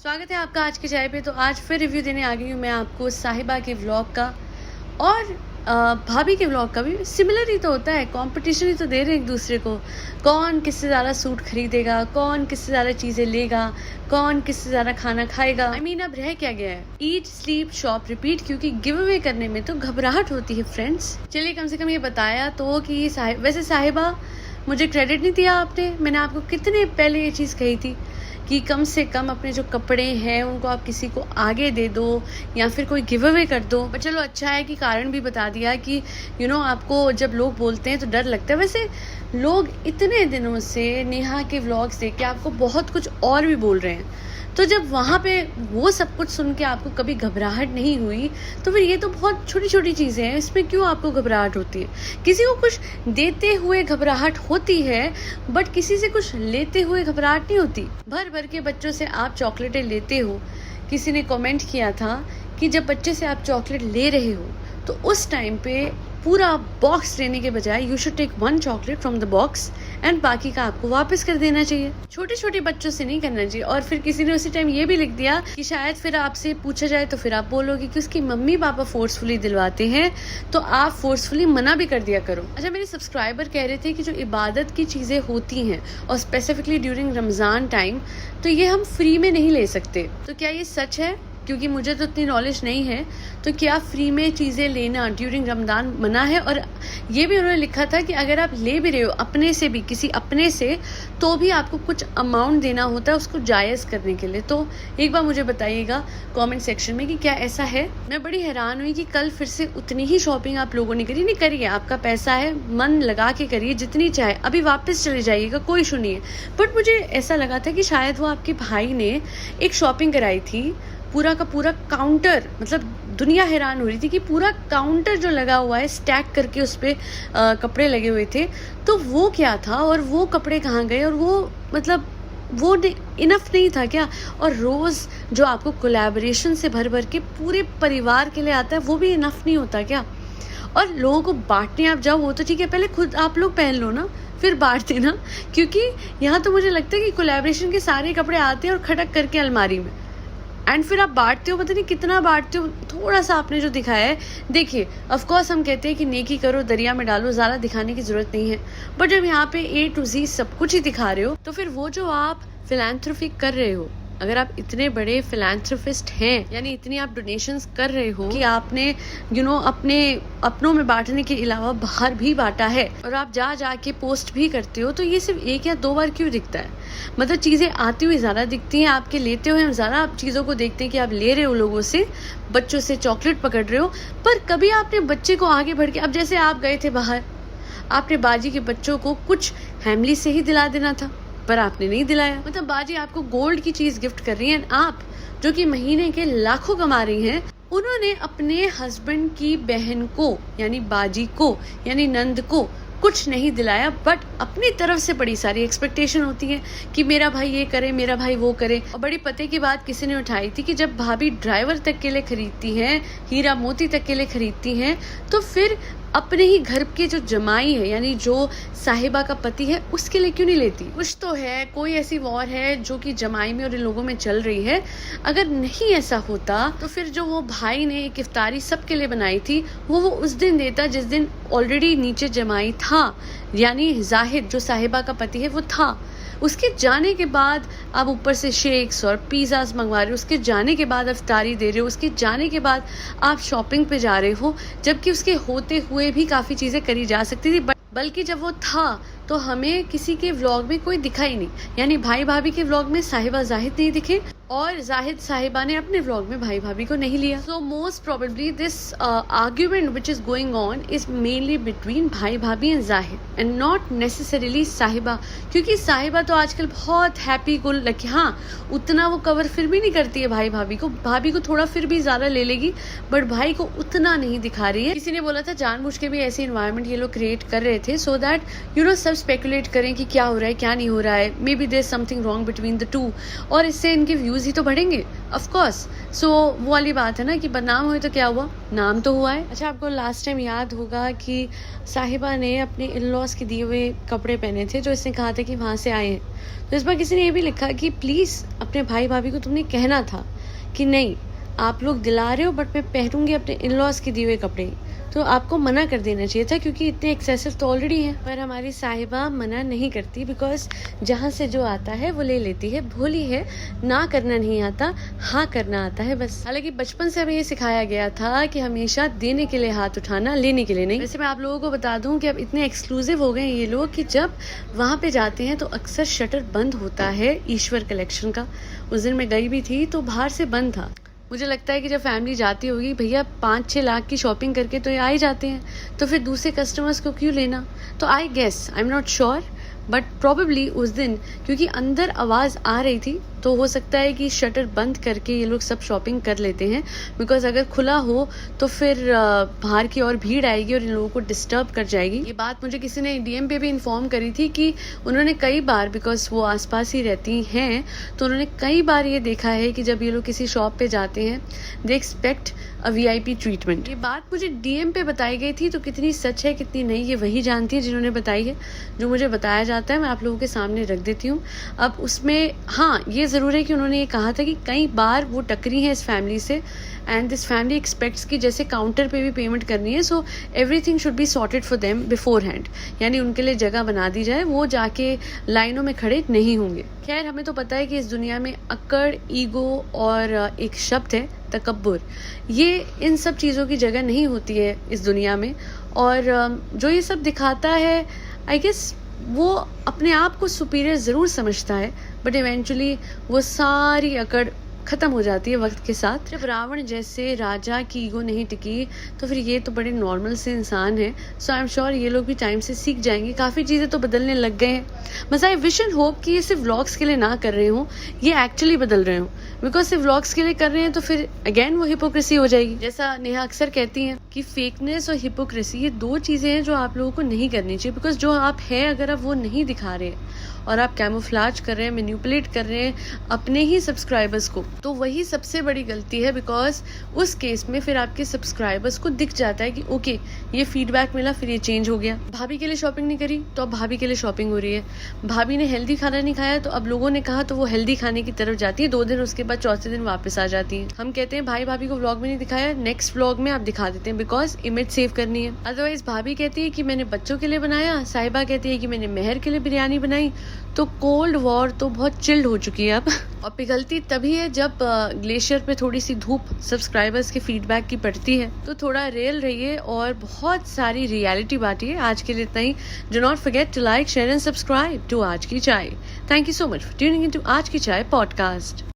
स्वागत है आपका आज के चाय पे। तो आज फिर रिव्यू देने आ गई हूँ मैं आपको साहिबा के व्लॉग का और भाभी के व्लॉग का भी। सिमिलर ही तो होता है, कंपटीशन ही तो दे रहे हैं एक दूसरे को। कौन किससे ज़्यादा सूट खरीदेगा, कौन किससे ज़्यादा चीज़ें लेगा, कौन किससे ज़्यादा खाना खाएगा। अब रह क्या गया है, ईट स्लीप शॉप रिपीट, क्योंकि गिव अवे करने में तो घबराहट होती है फ्रेंड्स। चलिए कम से कम ये बताया तो कि वैसे साहिबा मुझे क्रेडिट नहीं दिया आपने। मैंने आपको कितने पहले ये चीज़ कही थी कि कम से कम अपने जो कपड़े हैं उनको आप किसी को आगे दे दो या फिर कोई गिव अवे कर दो। पर चलो अच्छा है कि कारण भी बता दिया कि आपको जब लोग बोलते हैं तो डर लगता है। वैसे लोग इतने दिनों से नेहा के व्लॉग्स देख के आपको बहुत कुछ और भी बोल रहे हैं, तो जब वहाँ पे वो सब कुछ सुन के आपको कभी घबराहट नहीं हुई तो फिर ये तो बहुत छोटी छोटी चीज़ें हैं, इसमें क्यों आपको घबराहट होती है। किसी को कुछ देते हुए घबराहट होती है बट किसी से कुछ लेते हुए घबराहट नहीं होती। भर भर के बच्चों से आप चॉकलेटें लेते हो। किसी ने कमेंट किया था कि जब बच्चे से आप चॉकलेट ले रहे हो तो उस टाइम पे पूरा बॉक्स लेने के बजाय you should take one chocolate from the box and बाकी का आपको वापस कर देना चाहिए। छोटे छोटे बच्चों से नहीं करना चाहिए। और फिर किसी ने उसी टाइम ये भी लिख दिया कि शायद फिर आपसे पूछा जाए तो फिर आप बोलोगे कि उसकी मम्मी पापा फोर्सफुली दिलवाते हैं तो आप फोर्सफुली मना भी कर दिया करो। अच्छा, मेरे सब्सक्राइबर कह रहे थे कि जो इबादत की चीज़ें होती हैं और स्पेसिफिकली ड्यूरिंग रमज़ान टाइम तो ये हम फ्री में नहीं ले सकते। तो क्या ये सच है? क्योंकि मुझे तो इतनी नॉलेज नहीं है, तो क्या फ्री में चीज़ें लेना ड्यूरिंग रमज़ान मना है? और ये भी उन्होंने लिखा था कि अगर आप ले भी रहे हो अपने से भी, किसी अपने से, तो भी आपको कुछ अमाउंट देना होता है उसको जायज़ करने के लिए। तो एक बार मुझे बताइएगा कमेंट सेक्शन में कि क्या ऐसा है। मैं बड़ी हैरान हुई कि कल फिर से उतनी ही शॉपिंग आप लोगों ने करी। नहीं करिए, आपका पैसा है, मन लगा के करिए जितनी चाहे, अभी वापस चले जाइएगा, कोई इशू नहीं है। बट मुझे ऐसा लगा था कि शायद वो आपके भाई ने एक शॉपिंग कराई थी, पूरा का पूरा काउंटर, मतलब दुनिया हैरान हो रही थी कि पूरा काउंटर जो लगा हुआ है स्टैक करके उस पर कपड़े लगे हुए थे, तो वो क्या था और वो कपड़े कहाँ गए, और वो मतलब वो इनफ नहीं था क्या? और रोज़ जो आपको कोलैबोरेशन से भर भर के पूरे परिवार के लिए आता है वो भी इनफ नहीं होता क्या? और लोगों को बांटने आप जाओ वो तो ठीक है, पहले खुद आप लोग पहन लो ना, फिर बांट देना। क्योंकि यहाँ तो मुझे लगता है कि कोलैबोरेशन के सारे कपड़े आते हैं और खटक करके अलमारी में, एंड फिर आप बांटते हो, पता नहीं कितना बांटते हो। थोड़ा सा आपने जो दिखाया है, देखिए ऑफ कोर्स हम कहते हैं कि नेकी करो दरिया में डालो, ज़्यादा दिखाने की ज़रूरत नहीं है। बट जब यहाँ पे A to Z सब कुछ ही दिखा रहे हो तो फिर वो जो आप फिलैंथ्रोपी कर रहे हो, अगर आप इतने बड़े फिलैंथ्रोपिस्ट हैं, यानी इतनी आप डोनेशंस कर रहे हो कि आपने अपने अपनों में बांटने के अलावा बाहर भी बांटा है, और आप जा के पोस्ट भी करते हो, तो ये सिर्फ 1 या 2 बार क्यों दिखता है? मतलब चीज़ें आती हुई ज़्यादा दिखती हैं, आपके लेते हुए हम ज़्यादा आप चीज़ों को देखते हैं कि आप ले रहे हो लोगों से, बच्चों से चॉकलेट पकड़ रहे हो, पर कभी आपने बच्चे को आगे बढ़ के, अब जैसे आप गए थे बाहर, आपने बाजी के बच्चों को कुछ फैमिली से ही दिला देना था, पर आपने नहीं दिलाया। मतलब बाजी आपको गोल्ड की चीज़ गिफ्ट कर रही है, आप जो कि महीने के लाखों कमा रही हैं, उन्होंने अपने हस्बैंड की बहन को, यानी बाजी को, यानी नंद को कुछ नहीं दिलाया, बट अपनी तरफ से बड़ी सारी एक्सपेक्टेशन होती है कि मेरा भाई ये करे, मेरा भाई वो करे। और बड़ी पते की बात किसी ने उठाई थी कि जब भाभी ड्राइवर तक के लिए खरीदती हैं, हीरा मोती तक के लिए खरीदती हैं, तो फिर अपने ही घर के जो जमाई है, यानी जो साहिबा का पति है, उसके लिए क्यों नहीं लेती? कुछ तो है, कोई ऐसी वॉर है जो कि जमाई में और इन लोगों में चल रही है। अगर नहीं ऐसा होता तो फिर जो वो भाई ने एक इफ्तारी सबके लिए बनाई थी वो उस दिन देता जिस दिन ऑलरेडी नीचे जमाई था, यानी जाहिद जो साहिबा का पति है वो था। उसके जाने के बाद आप ऊपर से शेक्स और पिज़्ज़ास मंगवा रहे हो, उसके जाने के बाद इफ्तारी दे रहे हो, उसके जाने के बाद आप शॉपिंग पे जा रहे हो, जबकि उसके होते हुए भी काफ़ी चीज़ें करी जा सकती थी। बल्कि जब वो था तो हमें किसी के व्लॉग में कोई दिखा ही नहीं, यानी भाई भाभी के व्लॉग में साहिबा जाहिद नहीं दिखे और जाहिद साहिबा ने अपने व्लॉग में भाई भाभी को नहीं लिया। So most probably this argument which is going on is mainly between भाई भाभी and Zahid and not necessarily साहिबा, क्योंकि साहिबा तो आजकल बहुत हैप्पी गुल लकी, हाँ उतना वो कवर फिर भी नहीं करती है भाई भाभी को, भाभी को थोड़ा फिर भी ज्यादा ले लेगी, बट भाई को उतना नहीं दिखा रही है। किसी ने बोला था जानबूझ के भी ऐसी एनवायरनमेंट ये लोग क्रिएट कर रहे थे सो दैट सब स्पेकुलेट करें कि क्या हो रहा है क्या नहीं हो रहा है, may be there something wrong between the two, और इससे इनके व्यूज व्यूज़ ही तो बढ़ेंगे ऑफ कोर्स। सो वो वाली बात है ना कि बदनाम हुए तो क्या हुआ, नाम तो हुआ है। अच्छा, आपको लास्ट टाइम याद होगा कि साहिबा ने अपने इन लॉज के दिए हुए कपड़े पहने थे जो इसने कहा था कि वहाँ से आए हैं। तो इस बार किसी ने ये भी लिखा कि प्लीज़ अपने भाई भाभी को तुमने कहना था कि नहीं, आप लोग दिला रहे हो बट मैं पहनूंगी अपने इन लॉज के दिए हुए कपड़े, तो आपको मना कर देना चाहिए था क्योंकि इतने एक्सेसिव तो ऑलरेडी हैं। पर हमारी साहिबा मना नहीं करती बिकॉज जहाँ से जो आता है वो ले लेती है। भोली है, ना करना नहीं आता, हाँ करना आता है बस। हालांकि बचपन से हमें ये सिखाया गया था कि हमेशा देने के लिए हाथ उठाना, लेने के लिए नहीं। वैसे मैं आप लोगों को बता दूं कि अब इतने एक्सक्लूसिव हो गए ये लोग कि जब वहाँ पे जाते हैं तो अक्सर शटर बंद होता है ईश्वर कलेक्शन का। उस दिन मैं गई भी थी तो बाहर से बंद था। मुझे लगता है कि जब फैमिली जाती होगी, भैया 5-6 लाख की शॉपिंग करके तो ये आ ही जाते हैं, तो फिर दूसरे कस्टमर्स को क्यों लेना। तो I guess, I am not sure, but probably उस दिन क्योंकि अंदर आवाज़ आ रही थी तो हो सकता है कि शटर बंद करके ये लोग सब शॉपिंग कर लेते हैं। बिकॉज अगर खुला हो तो फिर बाहर की और भीड़ आएगी और इन लोगों को डिस्टर्ब कर जाएगी। ये बात मुझे किसी ने DM पे भी इन्फॉर्म करी थी कि उन्होंने कई बार, बिकॉज वो आसपास ही रहती हैं, तो उन्होंने कई बार ये देखा है कि जब ये लोग किसी शॉप पे जाते हैं they expect a VIP treatment. ये बात मुझे DM पे बताई गई थी, तो कितनी सच है कितनी नहीं ये वही जानती है जिन्होंने बताई है। जो मुझे बताया जाता है मैं आप लोगों के सामने रख देती हूँ। अब उसमें हाँ ये ज़रूर है कि उन्होंने ये कहा था कि कई बार वो टकरी है इस फैमिली से एंड दिस फैमिली एक्सपेक्ट्स कि जैसे काउंटर पे भी पेमेंट करनी है, so everything should be sorted for them before hand, यानी उनके लिए जगह बना दी जाए, वो जाके लाइनों में खड़े नहीं होंगे। खैर, हमें तो पता है कि इस दुनिया में अकड़, ईगो और एक शब्द है तकब्बुर, ये इन सब चीज़ों की जगह नहीं होती है इस दुनिया में। और जो ये सब दिखाता है आई गेस वो अपने आप को सुपीरियर ज़रूर समझता है, बट इवेंचुअली वो सारी अकड़ ख़त्म हो जाती है वक्त के साथ। जब रावण जैसे राजा की ईगो नहीं टिकी तो फिर ये तो बड़े नॉर्मल से इंसान है। सो आई एम श्योर ये लोग भी टाइम से सीख जाएंगे, काफ़ी चीज़ें तो बदलने लग गए हैं। बस आई विश एंड होप कि ये सिर्फ व्लॉग्स के लिए ना कर रहे हों, ये एक्चुअली बदल रहे हों। बिकॉज सिर्फ व्लॉग्स के लिए कर रहे हैं तो फिर अगेन वो हिपोक्रेसी हो जाएगी। जैसा नेहा अक्सर कहती हैं कि फेकनेस और हिपोक्रेसी ये दो चीज़ें हैं जो आप लोगों को नहीं करनी चाहिए। बिकॉज जो आप है अगर आप वो नहीं दिखा रहे हैं और आप कैमोफ्लाज कर रहे हैं, मैनिपुलेट कर रहे हैं अपने ही सब्सक्राइबर्स को, तो वही सबसे बड़ी गलती है। बिकॉज उस केस में फिर आपके सब्सक्राइबर्स को दिख जाता है कि ओके ये फीडबैक मिला, फिर ये चेंज हो गया। भाभी के लिए शॉपिंग नहीं करी तो अब भाभी के लिए शॉपिंग हो रही है। भाभी ने हेल्दी खाना नहीं खाया तो अब लोगों ने कहा तो वो हेल्दी खाने की तरफ जाती है 2 दिन, उसके बाद चौथे दिन वापस आ जाती है। हम कहते हैं भाई भाभी को व्लॉग में नहीं दिखाया, नेक्स्ट व्लॉग में आप दिखा देते हैं बिकॉज इमेज सेव करनी है। अदरवाइज भाभी कहती है कि मैंने बच्चों के लिए बनाया, साहिबा कहती है कि मैंने मेहर के लिए बिरयानी बनाई। तो कोल्ड वॉर तो बहुत चिल्ड हो चुकी है अब। और पिघलती तभी है जब ग्लेशियर पे थोड़ी सी धूप सब्सक्राइबर्स के फीडबैक की पड़ती है। तो थोड़ा रियल रहिए और बहुत सारी रियलिटी बांटिए। आज के लिए इतना ही। Do not forget to like, share and subscribe to Aaj Ki Chai. Thank you so much for tuning in to Aaj Ki चाय पॉडकास्ट।